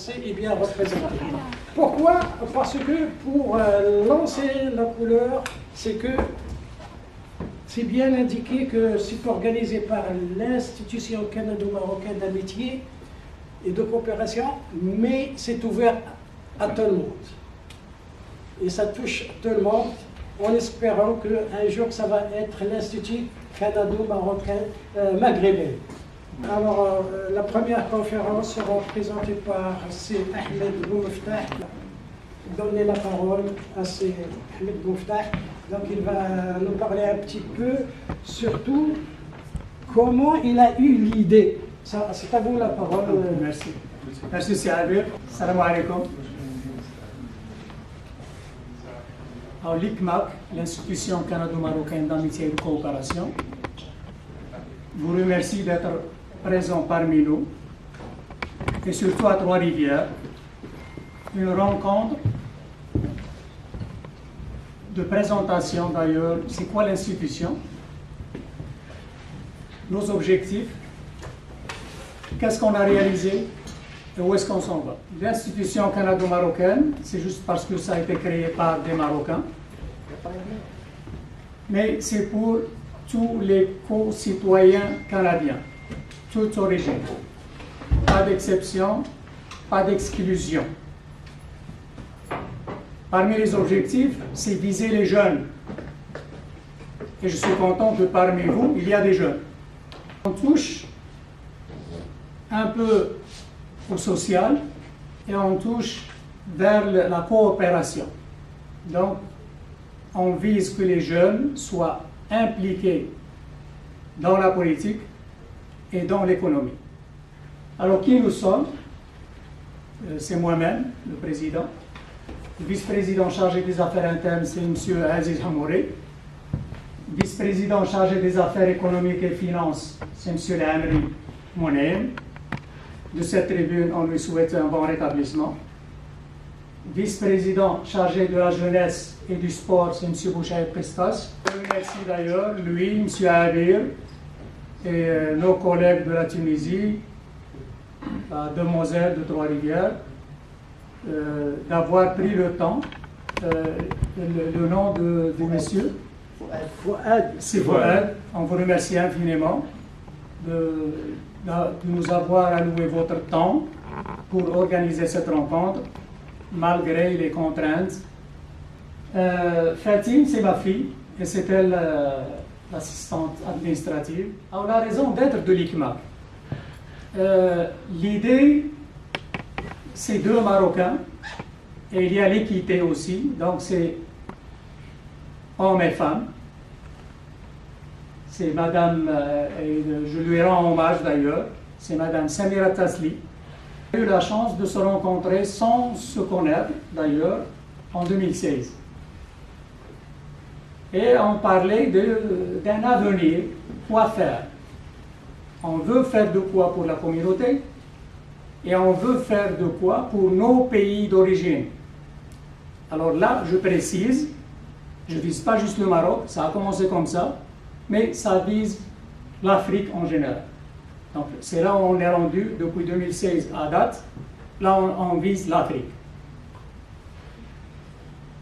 assez et bien représenté. Pourquoi? Parce que pour lancer la couleur, c'est que c'est bien indiqué que c'est organisé par l'Institution canado-marocaine d'amitié et de coopération, mais c'est ouvert à tout le monde. Et ça touche tout le monde, en espérant qu'un jour ça va être l'Institut canado-marocain maghrébin. Alors, la première conférence sera présentée par C. Ahmed Boumeftah. Donner la parole à C. Ahmed Boumeftah. Donc, il va nous parler un petit peu, surtout, comment il a eu l'idée. C'est à vous la parole. Merci. Merci, c'est Albert. Salam alaikum. Alors, l'ICMAC, l'Institution canado-marocaine d'amitié et de coopération, vous remercie d'être présent parmi nous, et surtout à Trois-Rivières, une rencontre de présentation d'ailleurs. C'est quoi l'institution? Nos objectifs, qu'est-ce qu'on a réalisé et où est-ce qu'on s'en va? L'institution canado-marocaine, c'est juste parce que ça a été créé par des Marocains, mais c'est pour tous les co-citoyens canadiens, toute origine. Pas d'exception, pas d'exclusion. Parmi les objectifs, c'est viser les jeunes. Et je suis content que parmi vous, il y a des jeunes. On touche un peu au social et on touche vers la coopération. Donc, on vise que les jeunes soient impliqués dans la politique et dans l'économie. Alors, qui nous sommes? C'est moi-même, le président. Le vice-président chargé des affaires internes, c'est M. Aziz Hamouri. Vice-président chargé des affaires économiques et finances, c'est M. Lamri Monem. De cette tribune, on lui souhaite un bon rétablissement. Vice-président chargé de la jeunesse et du sport, c'est M. Bouchaïd Prestas. Je remercie d'ailleurs, lui, M. Abir, et nos collègues de la Tunisie, la demoiselle de Trois-Rivières, d'avoir pris le temps, le nom de monsieur, c'est Fouad. On vous remercie infiniment de nous avoir alloué votre temps pour organiser cette rencontre, malgré les contraintes. Fatine, c'est ma fille, et c'est elle l'assistante administrative. Alors, la raison d'être de l'ICMAC. L'idée, c'est deux Marocains, et il y a l'équité aussi, donc c'est hommes et femmes. C'est madame, et je lui rends hommage d'ailleurs, c'est madame Samira Tasli. On a eu la chance de se rencontrer sans se connaître d'ailleurs en 2016. Et on parlait d'un avenir, quoi faire. On veut faire de quoi pour la communauté et on veut faire de quoi pour nos pays d'origine. Alors là, je précise, je ne vise pas juste le Maroc, ça a commencé comme ça, mais ça vise l'Afrique en général. Donc c'est là où on est rendu depuis 2016 à date, là on vise l'Afrique.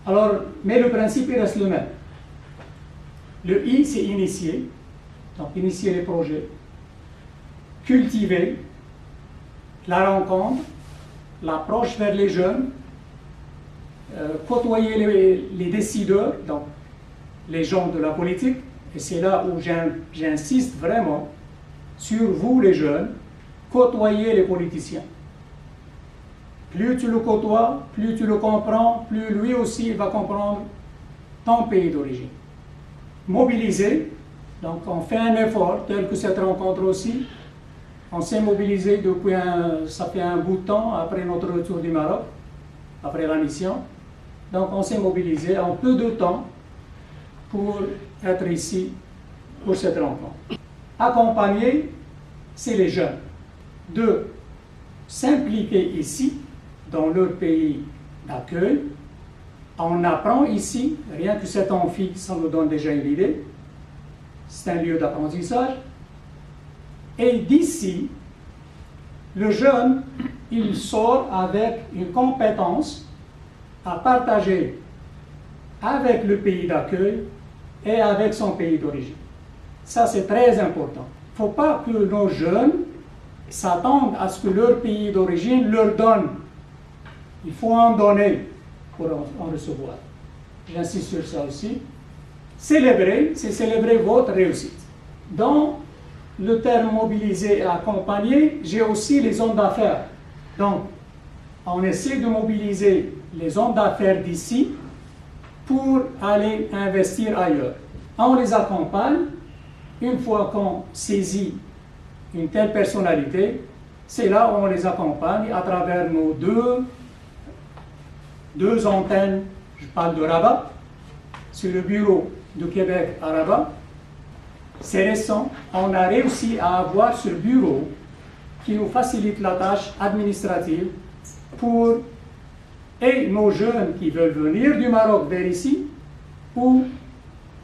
Alors, mais le principe il reste le même. Le I, c'est initier, donc initier les projets, cultiver la rencontre, l'approche vers les jeunes, côtoyer les décideurs, donc les gens de la politique, et c'est là où j'insiste vraiment sur vous les jeunes, côtoyer les politiciens. Plus tu le côtoies, plus tu le comprends, plus lui aussi il va comprendre ton pays d'origine. Mobiliser, donc on fait un effort tel que cette rencontre aussi. On s'est mobilisé depuis ça fait un bout de temps après notre retour du Maroc, après la mission. Donc on s'est mobilisé en peu de temps pour être ici pour cette rencontre. Accompagner, c'est les jeunes de s'impliquer ici dans leur pays d'accueil. On apprend ici, rien que cet amphi, ça nous donne déjà une idée. C'est un lieu d'apprentissage. Et d'ici, le jeune il sort avec une compétence à partager avec le pays d'accueil et avec son pays d'origine. Ça, c'est très important. Il ne faut pas que nos jeunes s'attendent à ce que leur pays d'origine leur donne. Il faut en donner pour en recevoir. J'insiste sur ça aussi. Célébrer, c'est célébrer votre réussite. Dans le terme mobiliser et accompagner, j'ai aussi les hommes d'affaires. Donc, on essaie de mobiliser les hommes d'affaires d'ici pour aller investir ailleurs. On les accompagne. Une fois qu'on saisit une telle personnalité, c'est là où on les accompagne à travers nos deux antennes. Je parle de Rabat, c'est le bureau de Québec à Rabat. C'est récent, on a réussi à avoir ce bureau qui nous facilite la tâche administrative pour et nos jeunes qui veulent venir du Maroc vers ici ou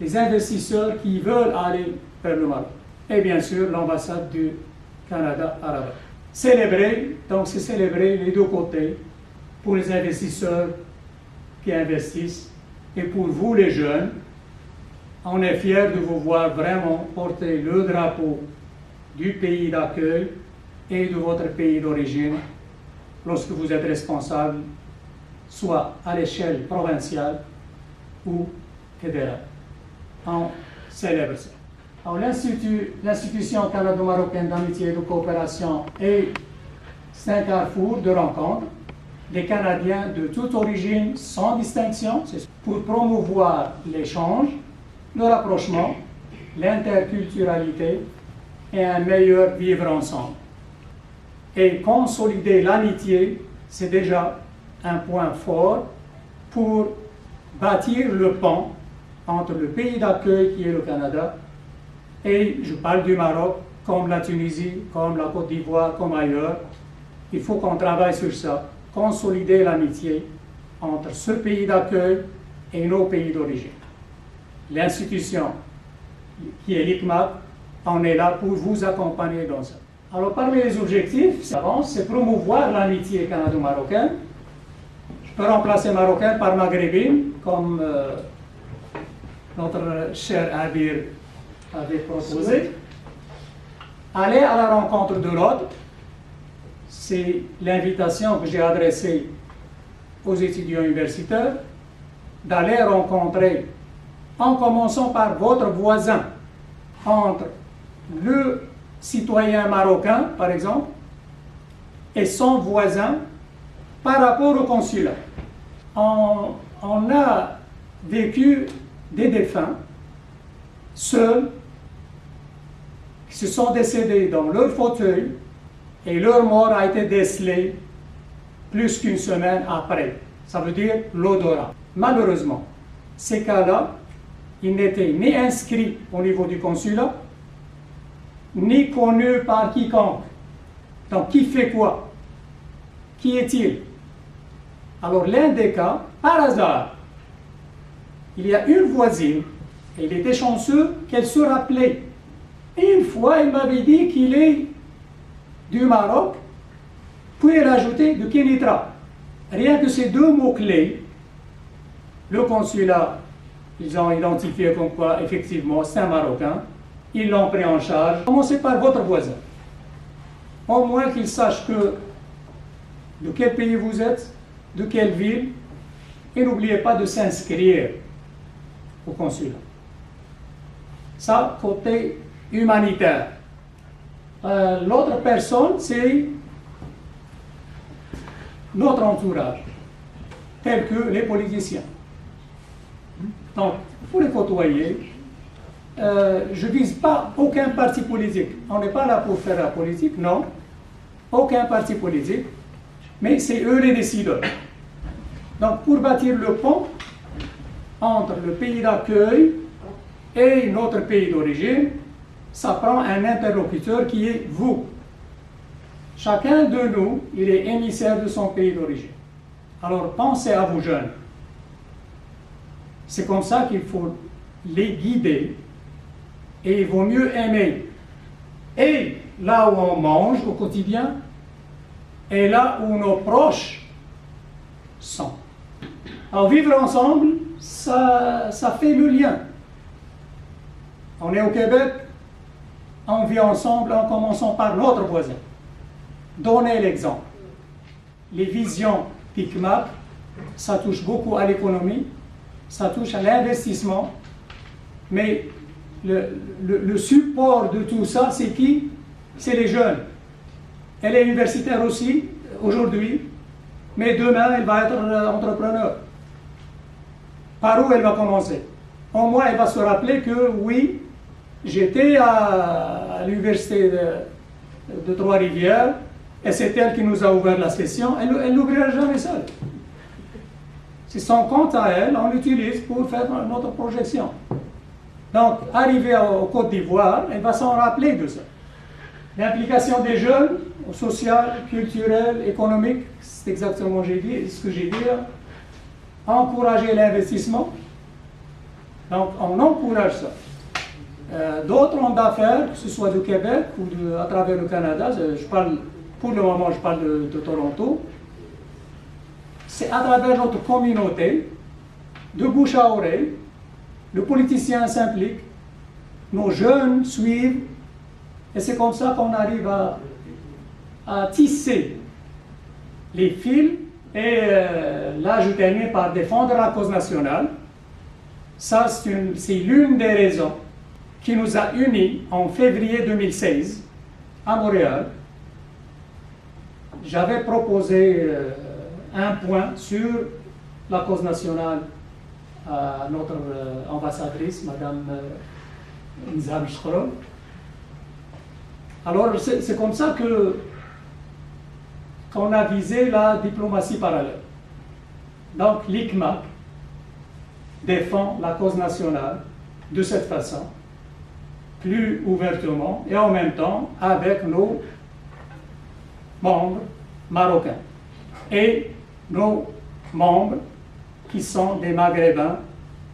les investisseurs qui veulent aller vers le Maroc. Et bien sûr, l'ambassade du Canada à Rabat. Célébrer, donc c'est célébrer les deux côtés pour les investisseurs qui investissent et pour vous les jeunes. On est fiers de vous voir vraiment porter le drapeau du pays d'accueil et de votre pays d'origine lorsque vous êtes responsable, soit à l'échelle provinciale ou fédérale. On célèbre ça. Alors, l'institution canado-marocaine d'amitié et de coopération c'est un carrefour de rencontres des Canadiens de toute origine sans distinction, c'est pour promouvoir l'échange, le rapprochement, l'interculturalité et un meilleur vivre ensemble. Et consolider l'amitié, c'est déjà un point fort pour bâtir le pont entre le pays d'accueil qui est le Canada et je parle du Maroc comme la Tunisie, comme la Côte d'Ivoire, comme ailleurs. Il faut qu'on travaille sur ça, consolider l'amitié entre ce pays d'accueil et nos pays d'origine. L'institution qui est l'ICMAC, on est là pour vous accompagner dans ça. Alors parmi les objectifs, c'est promouvoir l'amitié canado-marocaine. Je peux remplacer marocain par maghrébine, comme notre cher Abir avait proposé. Aller à la rencontre de l'autre, c'est l'invitation que j'ai adressée aux étudiants universitaires, d'aller rencontrer, en commençant par votre voisin, entre le citoyen marocain, par exemple, et son voisin par rapport au consulat. On a vécu des défunts seuls qui se sont décédés dans leur fauteuil et leur mort a été décelée plus qu'une semaine après. Ça veut dire l'odorat. Malheureusement, ces cas-là, ils n'étaient ni inscrits au niveau du consulat, ni connus par quiconque. Donc, qui fait quoi? Qui est-il? Alors, l'un des cas, par hasard, il y a une voisine, et il était chanceux qu'elle se rappelait. Et une fois, elle m'avait dit qu'il est du Maroc, puis elle a ajouté de Kénitra. Rien que ces deux mots-clés, le consulat, ils ont identifié comme quoi, effectivement, c'est un Marocain. Ils l'ont pris en charge. Commencez par votre voisin. Au moins qu'il sache de quel pays vous êtes, de quelle ville, et n'oubliez pas de s'inscrire au consulat. Ça, côté humanitaire. L'autre personne, c'est notre entourage, tel que les politiciens. Donc, pour les côtoyer, je ne vise pas aucun parti politique. On n'est pas là pour faire la politique, non. Aucun parti politique, mais c'est eux les décideurs. Donc, pour bâtir le pont entre le pays d'accueil et notre pays d'origine, ça prend un interlocuteur qui est vous. Chacun de nous, il est émissaire de son pays d'origine. Alors, pensez à vous jeunes. C'est comme ça qu'il faut les guider et il vaut mieux aimer. Et là où on mange au quotidien, et là où nos proches sont. Alors vivre ensemble, ça fait le lien. On est au Québec, on vit ensemble en commençant par notre voisin. Donnez l'exemple. Les visions PICMAP, ça touche beaucoup à l'économie, ça touche à l'investissement, mais le support de tout ça, c'est qui? C'est les jeunes. Elle est universitaire aussi, aujourd'hui, mais demain, elle va être entrepreneur. Par où elle va commencer? Au moins, elle va se rappeler que oui, j'étais à l'université de Trois-Rivières, et c'est elle qui nous a ouvert la session. Elle n'ouvrira jamais seule. C'est son compte à elle, on l'utilise pour faire notre projection. Donc, arrivée au Côte d'Ivoire, elle va s'en rappeler de ça. L'implication des jeunes, sociale, culturelle, économique, c'est exactement ce que j'ai dit. Encourager l'investissement. Donc, on encourage ça. D'autres hommes d'affaires, que ce soit du Québec ou à travers le Canada, pour le moment, je parle de Toronto, c'est à travers notre communauté, de bouche à oreille, le politicien s'implique, nos jeunes suivent, et c'est comme ça qu'on arrive à tisser les fils. Et là, je termine par défendre la cause nationale. Ça, c'est l'une des raisons qui nous a unis en février 2016 à Montréal. J'avais proposé un point sur la cause nationale à notre ambassadrice, Mme Nzam Shkro. Alors, c'est comme ça qu'on a visé la diplomatie parallèle. Donc, l'ICMAC défend la cause nationale de cette façon, plus ouvertement et en même temps avec nos membres marocains et nos membres qui sont des Maghrébins,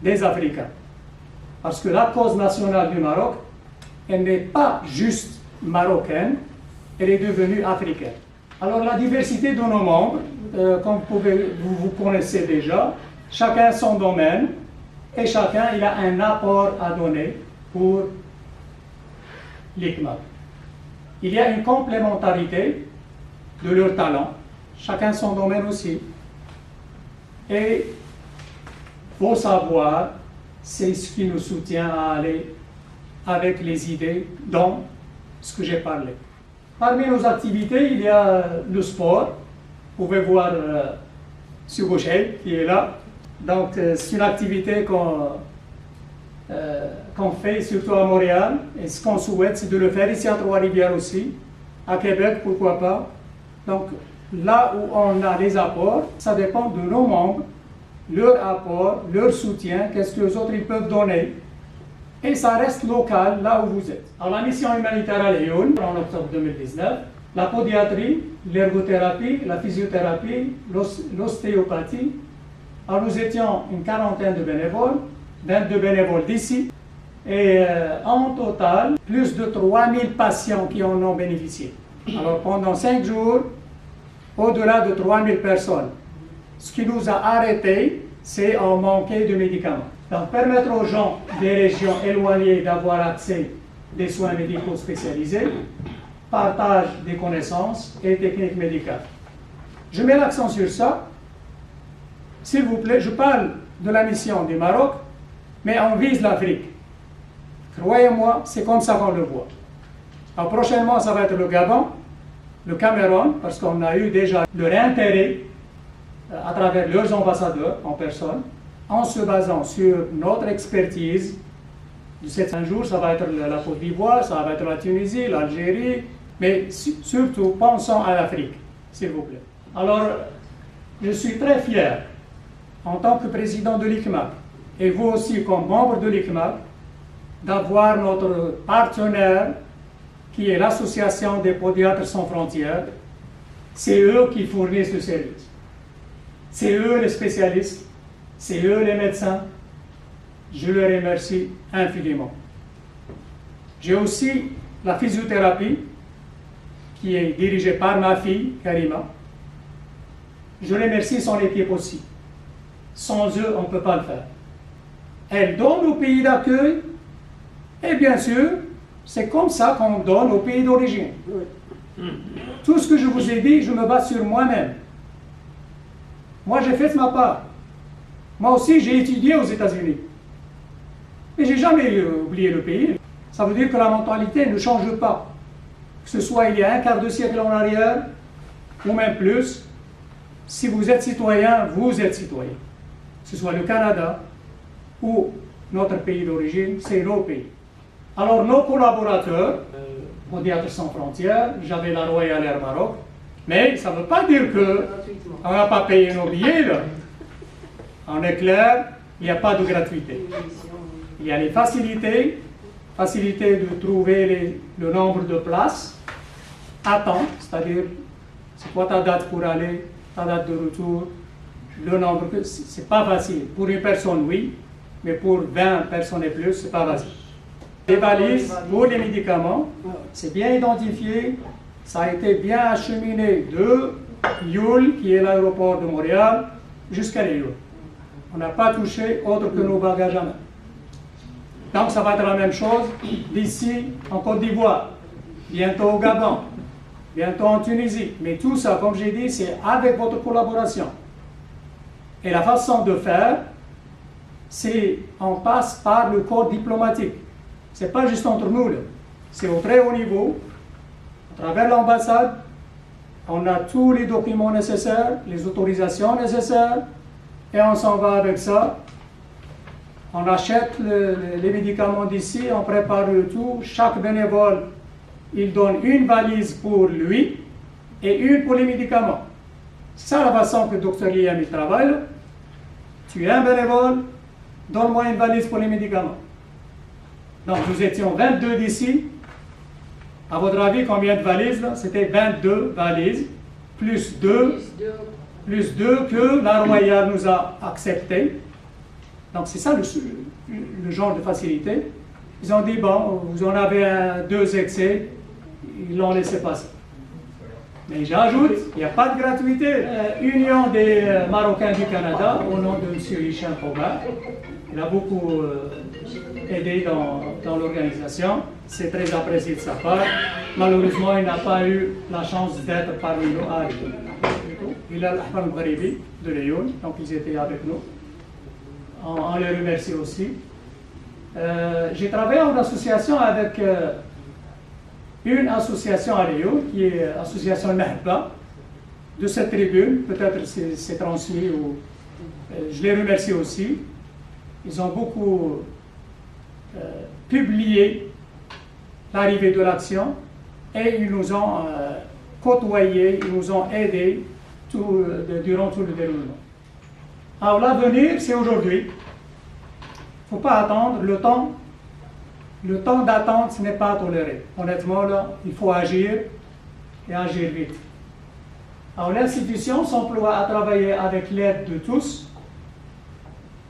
des Africains. Parce que la cause nationale du Maroc, elle n'est pas juste marocaine, elle est devenue africaine. Alors la diversité de nos membres, comme vous connaissez déjà, chacun son domaine et chacun il a un apport à donner pour l'ICMAC. Il y a une complémentarité de leurs talents, chacun son domaine aussi. Et vos savoirs, c'est ce qui nous soutient à aller avec les idées dont ce que j'ai parlé. Parmi nos activités, il y a le sport. Vous pouvez voir Subochet qui est là. Donc, c'est une activité qu'on fait surtout à Montréal. Et ce qu'on souhaite, c'est de le faire ici à Trois-Rivières aussi. À Québec, pourquoi pas. Donc, là où on a les apports, ça dépend de nos membres, leur apport, leur soutien, qu'est-ce que les autres ils peuvent donner. Et ça reste local, là où vous êtes. Alors, la mission humanitaire à Lyon, en octobre 2019, la podiatrie, l'ergothérapie, la physiothérapie, l'ostéopathie. Alors, nous étions une quarantaine de bénévoles, 22 bénévoles d'ici, et en total, plus de 3000 patients qui en ont bénéficié. Alors, pendant 5 jours, au-delà de 3000 personnes. Ce qui nous a arrêtés, c'est en manquer de médicaments. Donc, permettre aux gens des régions éloignées d'avoir accès des soins médicaux spécialisés, partage des connaissances et techniques médicales. Je mets l'accent sur ça. S'il vous plaît, je parle de la mission du Maroc, mais on vise l'Afrique. Croyez-moi, c'est comme ça qu'on le voit. Alors, prochainement, ça va être le Gabon, le Cameroun, parce qu'on a eu déjà leur intérêt à travers leurs ambassadeurs en personne, en se basant sur notre expertise. De ces 5 jours, ça va être la Côte d'Ivoire, ça va être la Tunisie, l'Algérie, mais surtout, pensons à l'Afrique, s'il vous plaît. Alors, je suis très fier, en tant que président de l'ICMAC, et vous aussi comme membre de l'ICMAC, d'avoir notre partenaire, qui est l'Association des Podiatres sans frontières. C'est eux qui fournissent le service. C'est eux les spécialistes, c'est eux les médecins. Je leur remercie infiniment. J'ai aussi la physiothérapie, qui est dirigé par ma fille, Karima. Je les remercie, sans l'équipe aussi. Sans eux, on ne peut pas le faire. Elle donne au pays d'accueil, et bien sûr, c'est comme ça qu'on donne au pays d'origine. Tout ce que je vous ai dit, je me base sur moi-même. Moi, j'ai fait ma part. Moi aussi, j'ai étudié aux États-Unis. Mais je n'ai jamais oublié le pays. Ça veut dire que la mentalité ne change pas. Que ce soit il y a un quart de siècle en arrière, ou même plus, si vous êtes citoyen, vous êtes citoyen. Que ce soit le Canada ou notre pays d'origine, c'est nos pays. Alors nos collaborateurs, Podiatres sans frontières, j'avais la Royal Air Maroc, mais ça ne veut pas dire qu'on n'a pas payé nos billets. Là. En éclair, il n'y a pas de gratuité. Il y a les facilités de trouver le nombre de places à temps, c'est-à-dire c'est quoi ta date pour aller, ta date de retour, le nombre, c'est pas facile. Pour une personne, oui, mais pour 20 personnes et plus, c'est pas facile. Les valises pour les médicaments, c'est bien identifié, ça a été bien acheminé de Youl, qui est l'aéroport de Montréal, jusqu'à Lyon. On n'a pas touché autre que nos bagages à main. Donc ça va être la même chose d'ici en Côte d'Ivoire, bientôt au Gabon, bientôt en Tunisie. Mais tout ça, comme j'ai dit, c'est avec votre collaboration. Et la façon de faire, c'est on passe par le corps diplomatique. Ce n'est pas juste entre nous, c'est au très haut niveau, à travers l'ambassade. On a tous les documents nécessaires, les autorisations nécessaires, et on s'en va avec ça. On achète les médicaments d'ici, on prépare le tout. Chaque bénévole, il donne une valise pour lui et une pour les médicaments. C'est ça la façon que le docteur Liam il travaille. Tu es un bénévole, donne-moi une valise pour les médicaments. Donc nous étions 22 d'ici. À votre avis, combien de valises là? C'était 22 valises, plus 2 que la Royale nous a accepté. Donc c'est ça le genre de facilité. Ils ont dit, bon, vous en avez 2 excès, ils l'ont laissé passer. Mais j'ajoute, il n'y a pas de gratuité. Union des Marocains du Canada, au nom de M. Hicham Koba, il a beaucoup aidé dans l'organisation. C'est très apprécié de sa part. Malheureusement, il n'a pas eu la chance d'être parmi nous à Lyon. Il a l'Ahmar Mgharibi de Lyon, donc ils étaient avec nous. On les remercie aussi. J'ai travaillé en association avec une association à Lyon, qui est l'association Mahba, de cette tribune. Peut-être c'est transmis. Je les remercie aussi. Ils ont beaucoup publié l'arrivée de l'action et ils nous ont côtoyés, ils nous ont aidés durant tout le déroulement. Alors l'avenir, c'est aujourd'hui. Il ne faut pas attendre. Le temps d'attente, ce n'est pas toléré. Honnêtement, là, il faut agir et agir vite. Alors l'institution s'emploie à travailler avec l'aide de tous,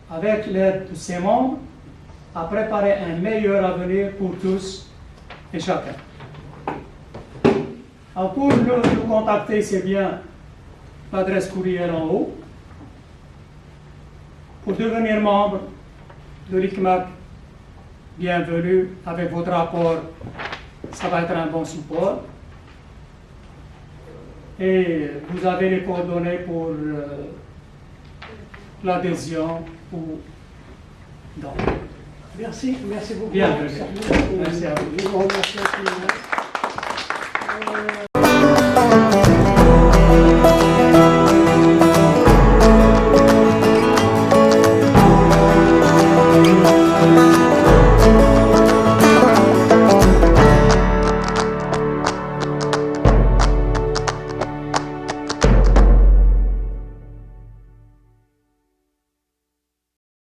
avec l'aide de ses membres, à préparer un meilleur avenir pour tous et chacun. Alors pour nous contacter, c'est bien l'adresse courriel en haut. Pour devenir membre de l'ICMAC, bienvenue avec votre rapport, ça va être un bon support. Et vous avez les coordonnées pour l'adhésion ou donc. Merci beaucoup. Bienvenue. Merci à vous. Je vous remercie infiniment.